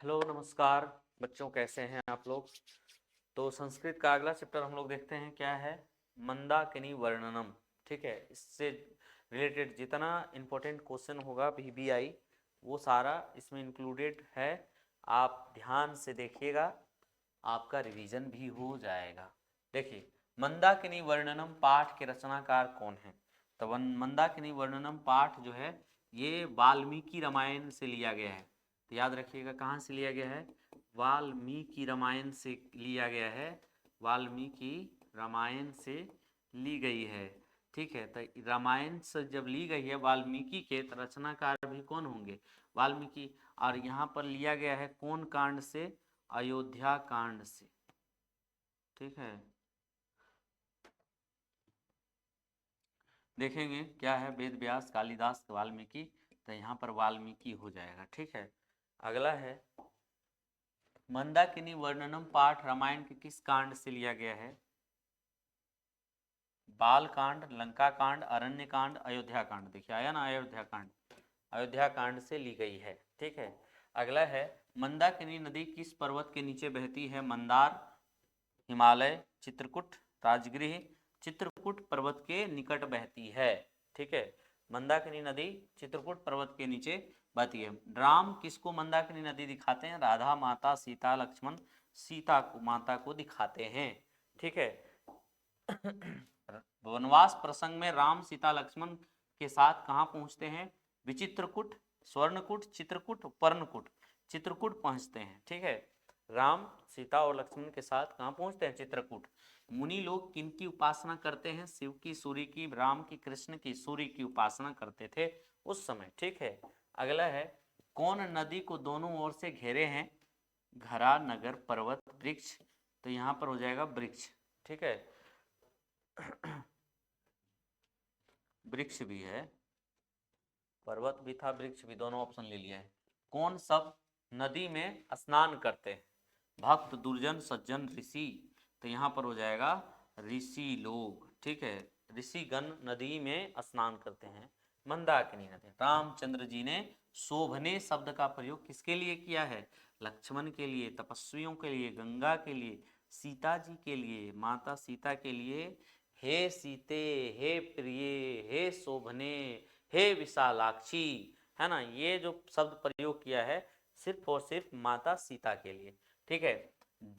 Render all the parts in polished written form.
Hello नमस्कार बच्चों, कैसे हैं आप लोग। तो संस्कृत का अगला चैप्टर हम लोग देखते हैं क्या है, मंदाकिनी वर्णनम। ठीक है, इससे रिलेटेड जितना इम्पोर्टेंट क्वेश्चन होगा VBI वो सारा इसमें इंक्लूडेड है। आप ध्यान से देखिएगा, आपका रिवीजन भी हो जाएगा। देखिए, मंदाकिनी वर्णनम पाठ के रचनाकार कौन है। तो मंदाकिनी वर्णनम पाठ जो है ये वाल्मीकि रामायण से लिया गया है। तो याद रखिएगा कहाँ से लिया गया है, वाल्मीकि रामायण से लिया गया है। वाल्मीकि रामायण से ली गई है। ठीक है, तो रामायण से जब ली गई है वाल्मीकि के, तो रचनाकार भी कौन होंगे, वाल्मीकि। और यहाँ पर लिया गया है कौन कांड से, अयोध्या कांड से। ठीक है, देखेंगे क्या है, वेद व्यास कालिदास वाल्मीकि, तो यहाँ पर वाल्मीकि हो जाएगा। ठीक है, अगला है मंदाकिनी वर्णनम पाठ रामायण के किस कांड से लिया गया है। बाल कांड, लंका कांड, अरण्य कांड, अयोध्या कांड। देखिए आया ना, अयोध्या कांड, अयोध्या कांड से ली गई है। ठीक है, अगला है मंदाकिनी नदी किस पर्वत के नीचे बहती है। मंदार, हिमालय, चित्रकूट, राजगृह। चित्रकूट पर्वत के निकट बहती है। ठीक है, मंदाकिनी नदी चित्रकूट पर्वत के नीचे बहती है। राम किसको मंदाकिनी नदी दिखाते हैं, राधा माता, सीता, लक्ष्मण सीता को, माता को दिखाते हैं। ठीक है, वनवास प्रसंग में राम सीता लक्ष्मण के साथ कहाँ पहुंचते हैं, विचित्रकूट, स्वर्णकूट, चित्रकूट, पर्णकूट। चित्रकूट पहुंचते हैं। ठीक है, राम सीता और लक्ष्मण के साथ कहाँ पहुंचते हैं, चित्रकूट। मुनि लोग किनकी उपासना करते हैं, शिव की, सूर्य की, राम की, कृष्ण की, सूर्य की उपासना करते थे उस समय। ठीक है, अगला है कौन नदी को दोनों ओर से घेरे हैं, घरा, नगर, पर्वत, वृक्ष। तो यहाँ पर हो जाएगा वृक्ष। ठीक है, वृक्ष भी है, पर्वत भी था, वृक्ष भी, दोनों ऑप्शन ले लिया है। कौन सब नदी में स्नान करते हैं, भक्त, दुर्जन, सज्जन, ऋषि। तो यहाँ पर हो जाएगा ऋषि लोग। ठीक है, ऋषिगण नदी में स्नान करते हैं, मंदाकिनी नदी। रामचंद्र जी ने शोभने शब्द का प्रयोग किसके लिए किया है, लक्ष्मण के लिए, तपस्वियों के लिए, गंगा के लिए, सीता जी के लिए, माता सीता के लिए। हे सीते, हे प्रिय, हे शोभने, हे विशालाक्षी, है ना, ये जो शब्द प्रयोग किया है सिर्फ और सिर्फ माता सीता के लिए। ठीक है,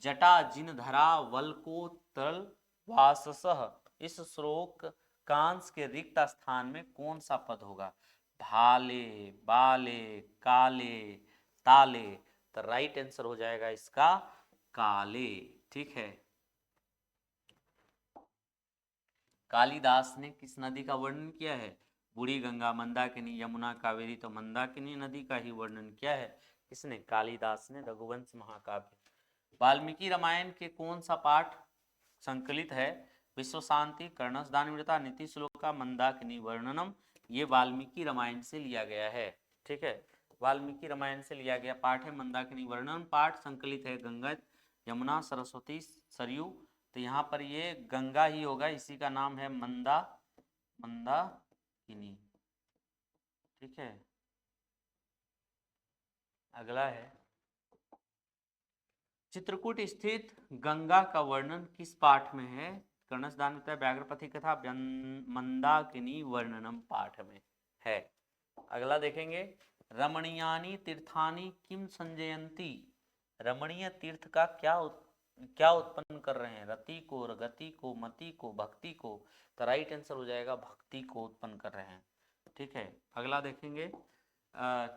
जटा जिन धरा वल को तल वाससः, इस श्लोक कांस के रिक्त स्थान में कौन सा पद होगा, भाले, बाले, काले, ताले। तो राइट आंसर हो जाएगा इसका काले। ठीक है, कालिदास ने किस नदी का वर्णन किया है, बूढ़ी गंगा, मंदाकिनी, यमुना, कावेरी। तो मंदाकिनी नदी का ही वर्णन किया है किसने, कालिदास ने, रघुवंश महाकाव्य। वाल्मीकि रामायण के कौन सा पाठ संकलित है, विश्व शांति, कर्णस दानवीरता, नीति श्लोका, मंदाकिनी वर्णनम। ये वाल्मीकि रामायण से लिया गया है। ठीक है, वाल्मीकि रामायण से लिया गया पाठ है मंदाकिनी वर्णन। पाठ संकलित है गंगा, यमुना, सरस्वती, सरयू। तो यहाँ पर ये गंगा ही होगा, इसी का नाम है मंदाकिनी। ठीक है, अगला है चित्रकूट स्थित गंगा का वर्णन किस पाठ में है, कर्णस दानवीरता, व्याघ्रपति कथा, मंदाकिनी वर्णनम पाठ में है। अगला देखेंगे, रमणीयानी तीर्थानी किम संजयंती। रमणीय तीर्थ का क्या उत्पन्न कर रहे हैं, रति को, गति को, मति को, भक्ति को। तो राइट आंसर हो जाएगा भक्ति को उत्पन्न कर रहे हैं। ठीक है, अगला देखेंगे,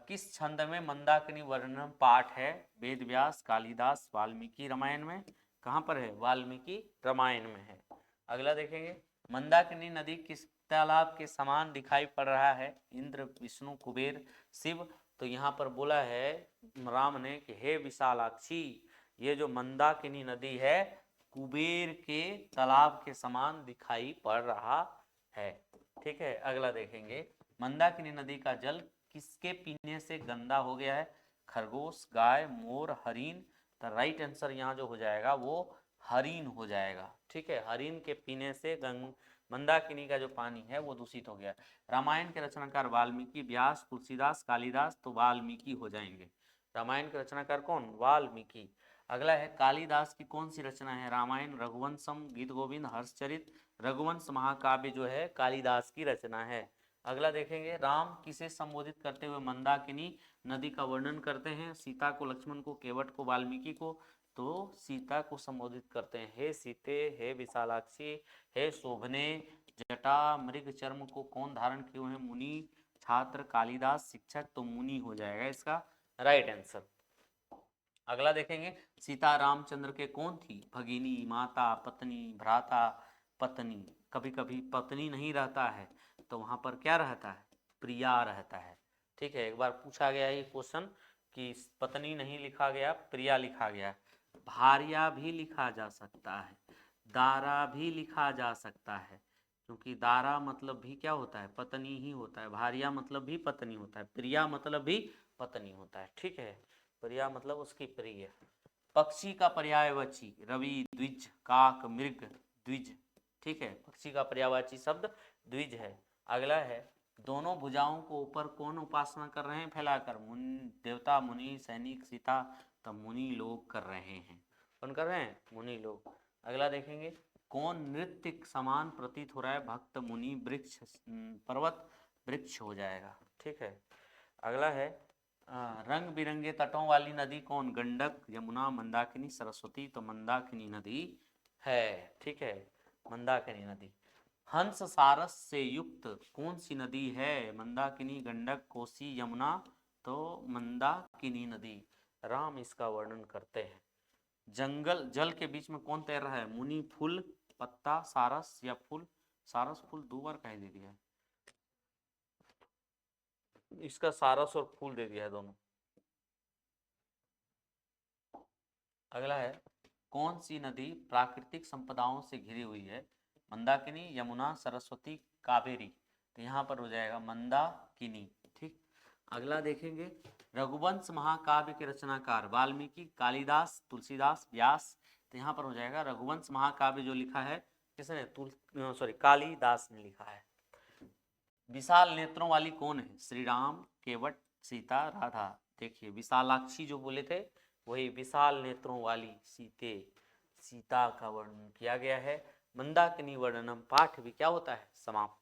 किस छंद में मंदाकिनी वर्णन पाठ है, वेद व्यास, कालिदास, वाल्मीकि रामायण में। कहाँ पर है, वाल्मीकि रामायण में है। अगला देखेंगे, मंदाकिनी नदी किस तालाब के समान दिखाई पड़ रहा है, इंद्र, विष्णु, कुबेर, शिव। तो यहाँ पर बोला है राम ने कि हे विशालाक्षी, ये जो मंदाकिनी नदी है कुबेर के तालाब के समान दिखाई पड़ रहा है। ठीक है, अगला देखेंगे, मंदाकिनी नदी का जल किसके पीने से गंदा हो गया है, खरगोश, गाय, मोर, हरिन। तो राइट आंसर यहाँ जो हो जाएगा वो हरिन हो जाएगा। ठीक है, हरिन के पीने से मंदाकिनी का जो पानी है वो दूषित हो गया। रामायण के रचनाकार वाल्मीकि, व्यास, तुलसीदास, कालिदास। तो वाल्मीकि हो जाएंगे। रामायण के रचनाकार कौन? वाल्मीकि। अगला है कालिदास की कौन सी रचना है? रामायण, रघुवंशम, गीत गोविंद, हर्षचरित। रघुवंश महाकाव्य जो है कालिदास की रचना है। अगला देखेंगे, राम किसे संबोधित करते हुए मंदाकिनी नदी का वर्णन करते हैं? सीता को, लक्ष्मण को, केवट को, वाल्मीकि को? तो सीता को संबोधित करते हैं, हे सीते, हे विशालाक्षी, हे शोभने, जटा मृग चर्म को कौन धारण किए हुए हैं? मुनि, छात्र, कालिदास, शिक्षक। तो मुनि हो जाएगा इसका राइट आंसर। अगला देखेंगे, सीता रामचंद्र के कौन थी? भगिनी, माता, पत्नी, भ्राता, पत्नी। कभी कभी पत्नी नहीं रहता है तो वहां पर क्या रहता है? प्रिया रहता है। ठीक है, एक बार पूछा गया ये क्वेश्चन कि पत्नी नहीं लिखा गया, प्रिया लिखा गया। भार्या भी लिखा जा सकता है, दारा भी लिखा जा सकता है, क्योंकि दारा मतलब भी क्या होता है? पत्नी ही होता है। भार्या मतलब भी पत्नी होता है, प्रिया मतलब भी पत्नी होता है। ठीक है, प्रिया मतलब उसकी प्रिय। पक्षी का पर्यायवाची, रवि, द्विज, काक, मृग, द्विज। ठीक है, पक्षी का पर्यायवाची शब्द द्विज है। अगला है, दोनों भुजाओं को ऊपर कौन उपासना कर रहे हैं फैलाकर? मुनि, देवता, मुनि, सैनिक, सीता। तब मुनि लोग कर रहे हैं। कौन कर रहे हैं? मुनि लोग। अगला देखेंगे, कौन नृत्य समान प्रतीत हो रहा है? भक्त, मुनि, वृक्ष, पर्वत। वृक्ष हो जाएगा। ठीक है, अगला है, रंग बिरंगे तटों वाली नदी कौन? गंडक, यमुना, मंदाकिनी, सरस्वती। तो मंदाकिनी नदी है। ठीक है, मंदाकिनी नदी। हंस सारस से युक्त कौन सी नदी है? मंदाकिनी, गंडक, कोसी, यमुना। तो मंदाकिनी नदी। राम इसका वर्णन करते हैं। जंगल जल के बीच में कौन तैर रहा है? मुनि, फूल, पत्ता, सारस या फूल? सारस फूल दो बार कह दे दिया है, इसका सारस और फूल दे दिया है दोनों। अगला है, कौन सी नदी प्राकृतिक संपदाओं से घिरी हुई है? मंदाकिनी, यमुना, सरस्वती, कावेरी। तो यहाँ पर हो जाएगा मंदाकिनी। ठीक, अगला देखेंगे, रघुवंश महाकाव्य के रचनाकार वाल्मीकि, कालिदास, तुलसीदास, व्यास। तो यहाँ पर हो जाएगा रघुवंश महाकाव्य जो लिखा है किसने? कालिदास ने लिखा है। विशाल नेत्रों वाली कौन है? श्री राम, केवट, सीता, राधा। देखिए, विशालाक्षी जो बोले थे वही विशाल नेत्रों वाली सीता का वर्णन किया गया है। मंदाकिनी वर्णनम पाठ भी क्या होता है? समाप्त।